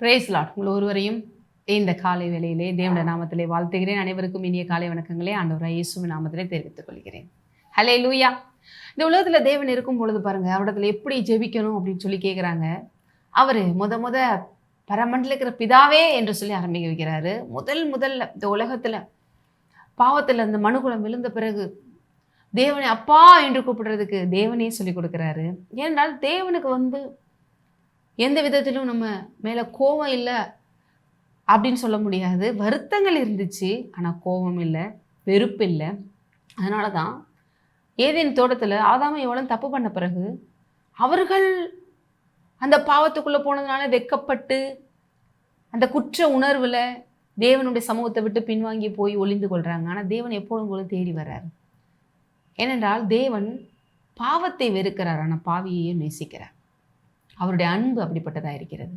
Brace Lord. உங்கள் ஒருவரையும் இந்த காலை வேளையிலே தேவனுடைய நாமத்திலே வாழ்த்துகிறேன். அனைவருக்கும் இனிய காலை வணக்கங்களே ஆண்டவராகிய இயேசுவின் நாமத்திலே தெரிவித்துக் கொள்கிறேன். ஹல்லேலூயா. இந்த உலகத்தில் தேவன் இருக்கும் பொழுது பாருங்கள், அவரிடத்துல எப்படி ஜெபிக்கணும் அப்படின்னு சொல்லி கேட்குறாங்க. அவர் முத பரமண்டல இருக்கிற பிதாவே என்று சொல்லி ஆரம்பிக்க வைக்கிறாரு. முதல்ல இந்த உலகத்தில் பாவத்தில் இந்த மனுக்குலம் விழுந்த பிறகு தேவனை அப்பா என்று கூப்பிடுறதுக்கு தேவனே சொல்லி கொடுக்குறாரு. ஏனென்றால் தேவனுக்கு எந்த விதத்திலும் நம்ம மேலே கோபம் இல்லை அப்படின்னு சொல்ல முடியாது. வருத்தங்கள் இருந்துச்சு, ஆனால் கோபம் இல்லை, வெறுப்பு இல்லை. அதனால தான் ஏதேன் தோட்டத்தில் ஆதாமும் எவ்வளோ தப்பு பண்ண பிறகு அவர்கள் அந்த பாவத்துக்குள்ளே போனதுனால வெட்கப்பட்டு அந்த குற்ற உணர்வில் தேவனுடைய சமூகத்தை விட்டு பின்வாங்கி போய் ஒளிந்து கொள்கிறாங்க. ஆனால் தேவன் எப்பொழுதும் போல தேடி வர்றார். ஏனென்றால் தேவன் பாவத்தை வெறுக்கிறார், ஆனால் பாவியையும் நேசிக்கிறார். அவருடைய அன்பு அப்படிப்பட்டதாக இருக்கிறது.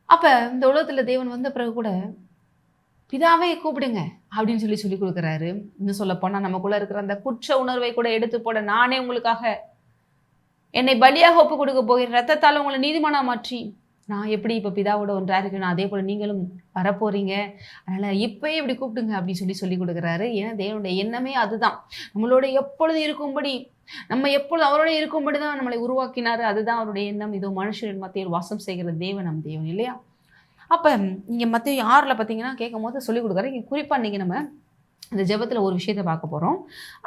அப்போ இந்த உலகத்தில் தேவன் வந்த பிறகு கூட பிதாவே கூப்பிடுங்க அப்படின்னு சொல்லி கொடுக்குறாரு. இன்னும் சொல்லப்போனால் நமக்குள்ளே இருக்கிற அந்த குற்ற உணர்வை கூட எடுத்து போட, நானே உங்களுக்காக என்னை பலியாக ஒப்பு கொடுக்க போகிறேன், ரத்தத்தால் உங்களை நீதிமானாக மாற்றி நான் எப்படி இப்போ பிதாவோட ஒன்றாக இருக்கணும், அதே போல் நீங்களும் வரப்போகிறீங்க, அதனால் இப்போயே இப்படி கூப்பிடுங்க அப்படின்னு சொல்லி கொடுக்குறாரு. ஏன்னா தேவனுடைய எண்ணமே அதுதான், நம்மளோட எப்பொழுது இருக்கும்படி, நம்ம எப்பொழுது அவரோட இருக்கும்படி தான் நம்மளை உருவாக்கினார். அதுதான் அவருடைய எண்ணம். இதோ மனுஷரின் மத்தியில் வாசம் செய்கிற தேவன் நம் தேவன் இல்லையா? அப்போ இங்கே மத்திய 6 பார்த்தீங்கன்னா கேட்கும் போது சொல்லிக் கொடுக்குறாரு. இங்கே குறிப்பாக இன்றைக்கி நம்ம இந்த ஜெபத்தில் ஒரு விஷயத்தை பார்க்க போகிறோம்.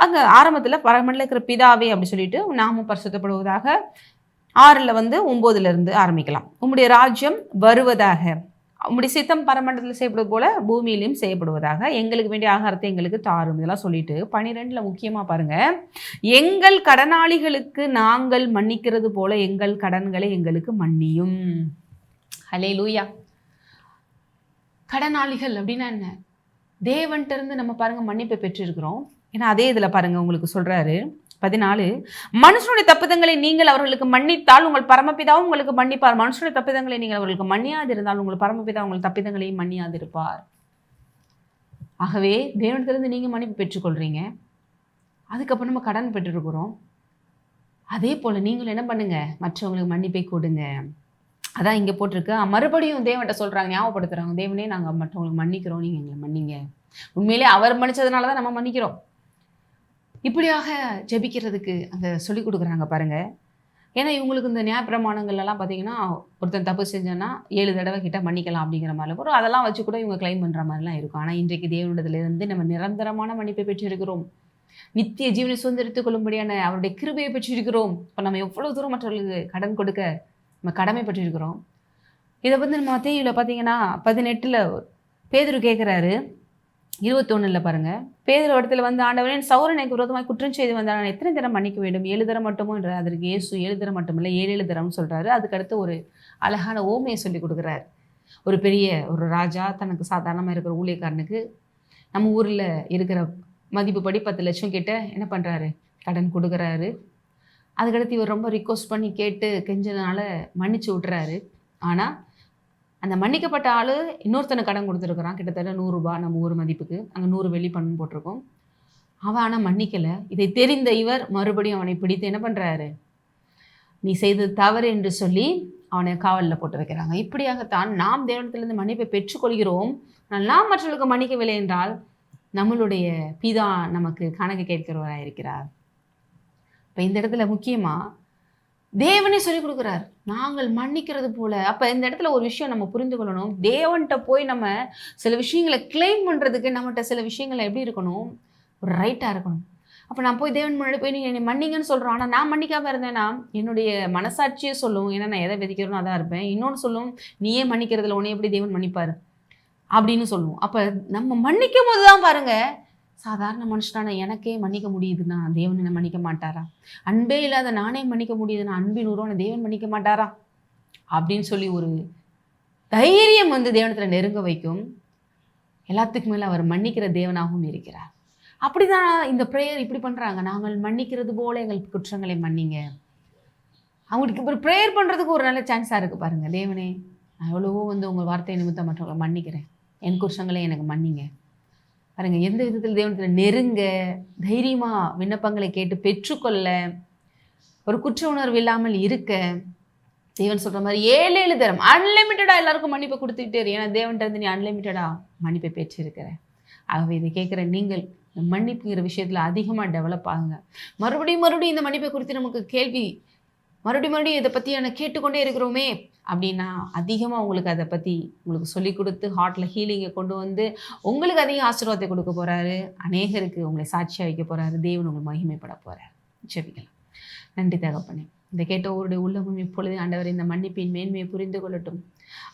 அங்கே ஆரம்பத்தில் பரமண்டல இருக்கிற பிதாவே அப்படி சொல்லிட்டு நாமும் பரிசுத்தப்படுவதாக 6 9 ஆரம்பிக்கலாம். உம்முடைய ராஜ்யம் வருவதாக, உம்முடைய சித்தம் பரமண்டலத்தில் செய்யப்படுவது போல பூமியிலையும் செய்யப்படுவதாக, எங்களுக்கு வேண்டிய ஆகாரத்தை எங்களுக்கு தாரும், இதெல்லாம் சொல்லிட்டு 12 முக்கியமாக பாருங்கள், எங்கள் கடனாளிகளுக்கு நாங்கள் மன்னிக்கிறது போல எங்கள் கடன்களை எங்களுக்கு மன்னியும். ஹல்லேலூயா. கடனாளிகள் அப்படின்னா என்ன? தேவன்கிட்ட இருந்து நம்ம பாருங்கள் மன்னிப்பை பெற்றிருக்கிறோம். ஏன்னா அதே இதில் பாருங்கள் உங்களுக்கு சொல்கிறாரு 14, மனுஷனுடைய தப்பிதங்களை நீங்கள் அவர்களுக்கு மன்னித்தால் உங்கள் பரமபிதாவும் உங்களுக்கு மன்னிப்பார், மனுஷனுடைய தப்பிதங்களை நீங்கள் அவர்களுக்கு மன்னியாதிருந்தால் உங்கள் பரமபிதா உங்கள் தப்பிதங்களையும் மன்னியாதிருப்பார். ஆகவே தேவனிடத்திலிருந்து நீங்கள் மன்னிப்பு பெற்றுக்கொள்கிறீங்க, அதுக்கப்புறம் நம்ம கடன் பெற்றிருக்கிறோம். அதே போல் நீங்களும் என்ன பண்ணுங்க, மற்றவங்களுக்கு மன்னிப்பை கொடுங்க. அதான் இங்கே போட்டிருக்கு. மறுபடியும் தேவன்கிட்ட சொல்கிறாங்க, ஞாபகப்படுத்துகிறாங்க, தேவனே நாங்கள் மற்றவங்களுக்கு மன்னிக்கிறோம், நீங்கள் எங்களை மன்னிங்க. உண்மையிலே அவர் மன்னிச்சதுனால தான் நம்ம மன்னிக்கிறோம். இப்படியாக ஜெபிக்கிறதுக்கு அந்த சொல்லிக் கொடுக்குறாங்க பாருங்கள். ஏன்னா இவங்களுக்கு இந்த நியாயப்பிரமாணங்கள்லாம் பார்த்தீங்கன்னா ஒருத்தன் தப்பு செஞ்சோன்னா 7 தடவை கிட்ட மன்னிக்கலாம் அப்படிங்கிற மாதிரி வரும். அதெல்லாம் வச்சு கூட இவங்க கிளைம் பண்ணுற மாதிரிலாம் இருக்கும். ஆனால் இன்றைக்கு தேவனிடத்திலிருந்து நம்ம நிரந்தரமான மன்னிப்பை பெற்றிருக்கிறோம், நித்திய ஜீவனை சுதந்திரித்துக் கொள்ளும்படியான அவருடைய கிருபையை பெற்றிருக்கிறோம். இப்போ நம்ம எவ்வளோ தூரம் மற்றவர்களுக்கு கடன் கொடுக்க நம்ம கடமை பெற்றிருக்கிறோம். இதை நம்ம மத்தேயுவில் பார்த்தீங்கன்னா 18 பேதுரு கேட்குறாரு, 21 பாருங்கள். பேதுரு இடத்துல ஆண்டவரே சௌரனுக்கு விரோதமாக குற்றம் செய்து வந்தால் நான் எத்தனை தரம் மன்னிக்க வேண்டும்? 7 தரம் மட்டுமோ என்ற அதற்கு இயேசு 7 தரம் மட்டுமில்லை 7 தரம்னு சொல்கிறாரு. அதுக்கடுத்து ஒரு அழகான ஓமையை சொல்லி கொடுக்குறாரு. ஒரு ராஜா தனக்கு சாதாரணமாக இருக்கிற ஊழியக்காரனுக்கு நம்ம ஊரில் இருக்கிற மதிப்பு படி 10 லட்சம் கிட்ட என்ன பண்ணுறாரு, கடன் கொடுக்குறாரு. அதுக்கடுத்து இவர் ரொம்ப ரிக்வஸ்ட் பண்ணி கேட்டு கெஞ்சனால மன்னிச்சு விட்டுறாரு. ஆனால் அந்த மன்னிக்கப்பட்ட ஆள் இன்னொருத்தனை கடன் கொடுத்துருக்குறான், கிட்டத்தட்ட 100 ரூபாய் நம்ம ஊர் மதிப்புக்கு, அங்கே 100 வெள்ளி பணம் போட்டிருக்கோம். அவன் ஆனால் மன்னிக்கலை. இதை தெரிந்த இவர் மறுபடியும் அவனை பிடித்து என்ன பண்ணுறாரு, நீ செய்தது தவறு என்று சொல்லி அவனை காவலில் போட்டு வைக்கிறாங்க. இப்படியாகத்தான் நாம் தேவனிடத்திலிருந்து மன்னிப்பை பெற்றுக்கொள்கிறோம். நாம் மற்றவர்களுக்கு மன்னிக்கவில்லை என்றால் நம்மளுடைய பிதா நமக்கு கணக்கு கேட்கிறவராக இருக்கிறார். இப்போ இந்த இடத்துல முக்கியமாக தேவனே சொல்லிக் கொடுக்குறார், நாங்கள் மன்னிக்கிறது போல. அப்போ இந்த இடத்துல ஒரு விஷயம் நம்ம புரிந்து கொள்ளணும். தேவன்கிட்ட போய் நம்ம சில விஷயங்களை கிளைம் பண்ணுறதுக்கு நம்மகிட்ட சில விஷயங்களை எப்படி இருக்கணும், ஒரு ரைட்டாக இருக்கணும். அப்போ நான் போய் தேவன் முன்னாடி போய் நீங்கள் என்னை மன்னிங்கன்னு சொல்கிறோம், ஆனால் நான் மன்னிக்காமல் இருந்தேன்னா என்னுடைய மனசாட்சியே சொல்லும், ஏன்னா நான் எதை விதிக்கிறேனோ அதான் இருப்பேன். இன்னொன்று சொல்லும், நீயே மன்னிக்கிறதுல உன்னை எப்படி தேவன் மன்னிப்பார் அப்படின்னு சொல்லுவோம். அப்போ நம்ம மன்னிக்கும் போது தான் பாருங்கள், சாதாரண மனுஷனான எனக்கே மன்னிக்க முடியுதுன்னா தேவன் என்ன மன்னிக்க மாட்டாரா? அன்பே இல்லாத நானே மன்னிக்க முடியுதுன்னா அன்பின் உருவான தேவன் மன்னிக்க மாட்டாரா அப்படின்னு சொல்லி ஒரு தைரியம் தேவனத்தில் நெருங்க வைக்கும். எல்லாத்துக்கு மேலே அவர் மன்னிக்கிற தேவனாகவும் இருக்கிறார். அப்படிதான் இந்த ப்ரேயர் இப்படி பண்ணுறாங்க, நாங்கள் மன்னிக்கிறது போல எங்கள் குற்றங்களை மன்னிங்க. அவங்களுக்கு ஒரு ப்ரேயர் பண்ணுறதுக்கு ஒரு நல்ல சான்ஸாக இருக்குது பாருங்கள். தேவனே நான் எவ்வளவோ உங்கள் வார்த்தை நிமித்தம் மற்றவங்களை மன்னிக்கிறேன், என் குற்றங்களை எனக்கு மன்னிங்க. பாருங்கள், எந்த விதத்தில் தேவனத்தில் நெருங்க, தைரியமாக விண்ணப்பங்களை கேட்டு பெற்றுக்கொள்ள, ஒரு குற்ற உணர்வு இல்லாமல் இருக்க தேவன் சொல்கிற மாதிரி 7 தரம் அன்லிமிட்டடாக எல்லாருக்கும் மன்னிப்பை கொடுத்துக்கிட்டே இரு. ஏன்னா தேவன்கிட்ட இருந்து நீ அன்லிமிட்டடாக மன்னிப்பை பெற்றிருக்கிற. ஆகவே இதை கேட்குற நீங்கள் இந்த மன்னிப்புங்கிற விஷயத்தில் அதிகமாக டெவலப் ஆகுங்க. மறுபடியும் இந்த மன்னிப்பை குறித்து நமக்கு கேள்வி மறுபடியும் இதை பற்றி கேட்டுக்கொண்டே இருக்கிறோமே அப்படின்னா அதிகமாக உங்களுக்கு அதை பற்றி உங்களுக்கு சொல்லிக் கொடுத்து ஹார்ட்டில் ஹீலிங்கை கொண்டு வந்து உங்களுக்கு அதிக ஆசீர்வாதத்தை கொடுக்க போகிறாரு. அநேகருக்கு உங்களை சாட்சியாக வைக்க போகிறாரு. தேவன் உங்களை மகிமைப்பட போகிறார். ஜெபிக்கலாம். நன்றி தகப்பனே. இந்த கேட்ட ஒருடைய உள்ளமும் இப்பொழுது ஆண்டவரை இந்த மன்னிப்பின் மேன்மையை புரிந்து கொள்ளட்டும்.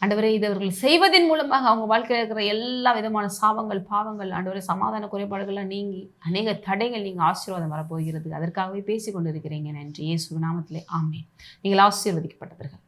ஆண்டவரை இதை அவர்கள் செய்வதன் மூலமாக அவங்க வாழ்க்கையில் இருக்கிற எல்லா விதமான சாபங்கள், பாவங்கள், ஆண்டவரை சமாதான குறைபாடுகள்லாம் நீங்கி அநேக தடைகள் நீங்கள் ஆசீர்வாதம் வரப்போகிறது. அதற்காகவே பேசி கொண்டு இருக்கிறீங்க. நன்றி. இயேசு நாமத்திலே ஆமென். நீங்கள் ஆசீர்வதிக்கப்பட்டவர்கள்.